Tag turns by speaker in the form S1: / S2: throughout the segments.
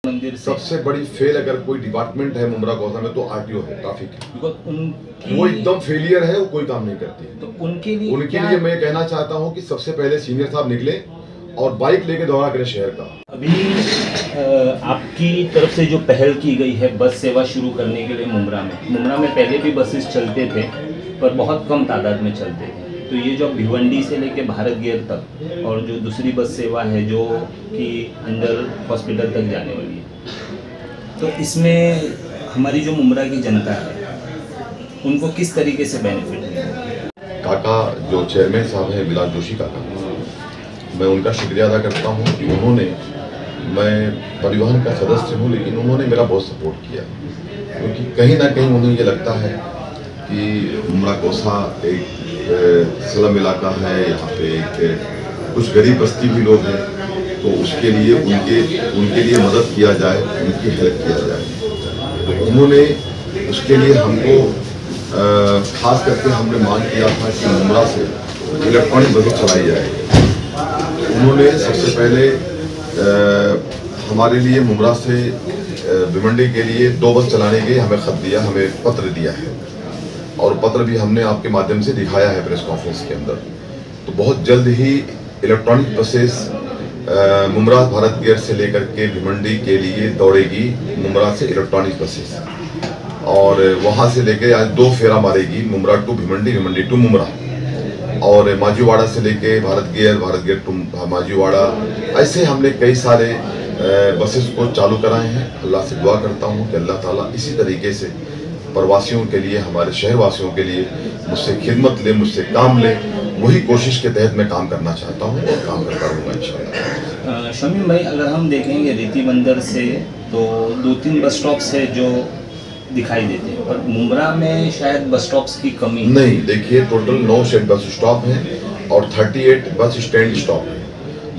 S1: मंदिर से
S2: सबसे बड़ी फेल अगर कोई डिपार्टमेंट है मुमरा गौसा में तो आरटीओ है, ट्रैफिक। वो एकदम फेलियर है, वो कोई काम नहीं करती।
S1: तो उनके लिए
S2: मैं कहना चाहता हूँ कि सबसे पहले सीनियर साहब निकले और बाइक लेके दौरा करें शहर का।
S1: अभी आपकी तरफ से जो पहल की गई है बस सेवा शुरू करने के लिए मुमरा में पहले भी बसेस चलते थे पर बहुत कम तादाद में चलते थे। तो ये जो भिवंडी से लेके भारत गेर तक और जो दूसरी बस सेवा है जो कि अंदर हॉस्पिटल तक जाने वाली है, तो इसमें हमारी जो मुमरा की जनता है उनको किस तरीके से बेनिफिट मिलेगा?
S2: काका जो चेयरमैन साहब हैं विलास जोशी काका, मैं उनका शुक्रिया अदा करता हूँ कि उन्होंने, मैं परिवहन का सदस्य हूँ लेकिन उन्होंने मेरा बहुत सपोर्ट किया, क्योंकि कहीं ना कहीं उन्हें ये लगता है कि मुमरा गौसा एक स्लम इलाका है, यहाँ पे कुछ गरीब बस्ती भी लोग हैं, तो उसके लिए उनके लिए मदद किया जाए, उनकी हेल्प किया जाए। तो उन्होंने उसके लिए हमको खास करके हमने मांग किया था कि मुमरा से इलेक्ट्रॉनिक बसें चलाई जाए। उन्होंने सबसे पहले हमारे लिए मुमरा से भिवंडी के लिए 2 बस चलाने के हमें खत दिया, हमें पत्र दिया है और पत्र भी हमने आपके माध्यम से दिखाया है प्रेस कॉन्फ्रेंस के अंदर। तो बहुत जल्द ही इलेक्ट्रॉनिक बसेस मुमरा भारत गेर से लेकर के भिवंडी के लिए दौड़ेगी, मुमरा से इलेक्ट्रॉनिक बसेस, और वहाँ से लेके आज 2 फेरा मारेगी, मुमरा टू भिवंडी, भिवंडी टू मुमरा, और माजीवाड़ा से लेके भारत गेर टू माजीवाड़ा। ऐसे हमने कई सारे बसेस को चालू कराए हैं। अल्लाह से दुआ करता हूँ कि अल्लाह ताला इसी तरीके से प्रवासियों के लिए, हमारे शहरवासियों के लिए मुझसे खिदमत ले, मुझसे काम ले। वही कोशिश के तहत मैं काम करना चाहता हूँ और काम करता रहूँगा इंशाअल्लाह।
S1: शमीम भाई, अगर हम देखेंगे रीति बंदर से तो 2-3 बस स्टॉप्स है जो दिखाई देते हैं, पर मुमरा में शायद बस स्टॉप्स की कमी
S2: नहीं। देखिए, टोटल 9 बस स्टॉप हैं और 38 बस स्टैंड स्टॉप है,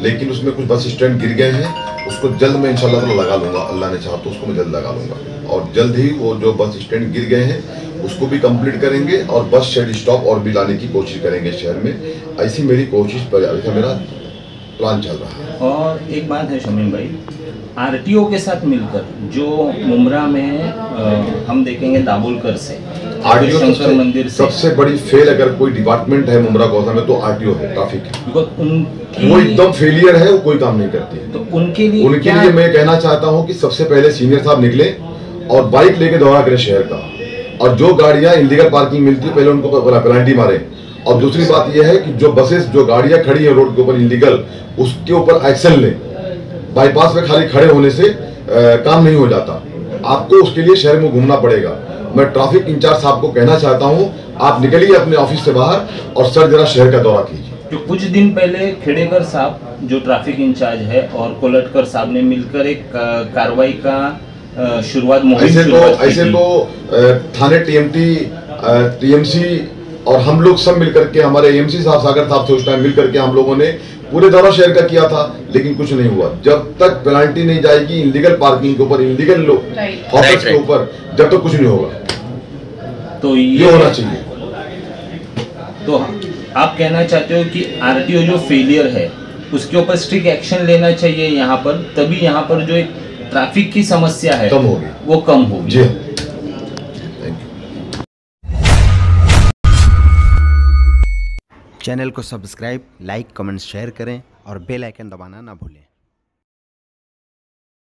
S2: लेकिन उसमें कुछ बस स्टैंड गिर गए हैं, उसको जल्द मैं इंशाल्लाह लगा लूँगा, अल्लाह ने चाहा तो उसको मैं जल्द लगा लूँगा, और जल्द ही वो जो बस स्टैंड गिर गए हैं उसको भी कंप्लीट करेंगे और बस शेड स्टॉप और भी लाने की कोशिश करेंगे शहर में। ऐसी मेरी कोशिश पर, ऐसा मेरा प्लान चल रहा है।
S1: और एक बात है शमीम भाई, आरटीओ के साथ मिलकर जो मुमरा में हम देखेंगे दाबुलकर से
S2: आरटीओ
S1: शंकर मंदिर से
S2: सबसे बड़ी फेल अगर कोई डिपार्टमेंट है मुमरा गौसा में तो आरटीओ है, ट्रैफिक। वो एकदम फेलियर है, वो कोई काम नहीं करती।
S1: तो उनके लिए
S2: मैं कहना चाहता हूँ कि सबसे पहले सीनियर साहब निकले और बाइक लेके दौरा करें शहर का, और जो गाड़ियां इलीगल पार्किंग मिलती है पहले उनको पेनल्टी मारे। और दूसरी बात यह है कि जो बसेस, जो गाड़ियां खड़ी हैं रोड के ऊपर इलीगल, उसके ऊपर एक्शन लें। बाईपास में खाली खड़े होने से काम नहीं हो जाता, आपको उसके लिए शहर में घूमना पड़ेगा। मैं ट्रैफिक इंचार्ज साहब को कहना चाहता हूँ, आप निकलिए अपने ऑफिस से बाहर और सर जरा शहर का दौरा कीजिए।
S1: जो कुछ दिन पहले खेड़ेकर साहब जो ट्रैफिक इंचार्ज है और कोलटकर साहब ने मिलकर एक कार्रवाई का शुरुआत
S2: ऐसे तो थाने टीएमसी और हम लोग सब मिलकर के, हमारे एमसी साहब सागर साहब से उस टाइम मिलकर के हम लोगों ने पूरे दौरा शहर का किया था, लेकिन कुछ नहीं हुआ। जब तक पेनल्टी नहीं जाएगी इलीगल पार्किंग के ऊपर, इलीगल ऑफिस के ऊपर, जब तक कुछ नहीं होगा।
S1: तो
S2: ये होना चाहिए।
S1: तो आप कहना चाहते हो कि आरटीओ जो फेलियर है उसके ऊपर स्ट्रिक्ट एक्शन लेना चाहिए यहाँ पर, तभी यहाँ पर जो एक ट्रैफिक की समस्या है
S2: कम होगी,
S1: वो कम होगी।
S2: जी।
S3: चैनल को सब्सक्राइब, लाइक, कमेंट, शेयर करें और बेल आइकन दबाना ना भूलें।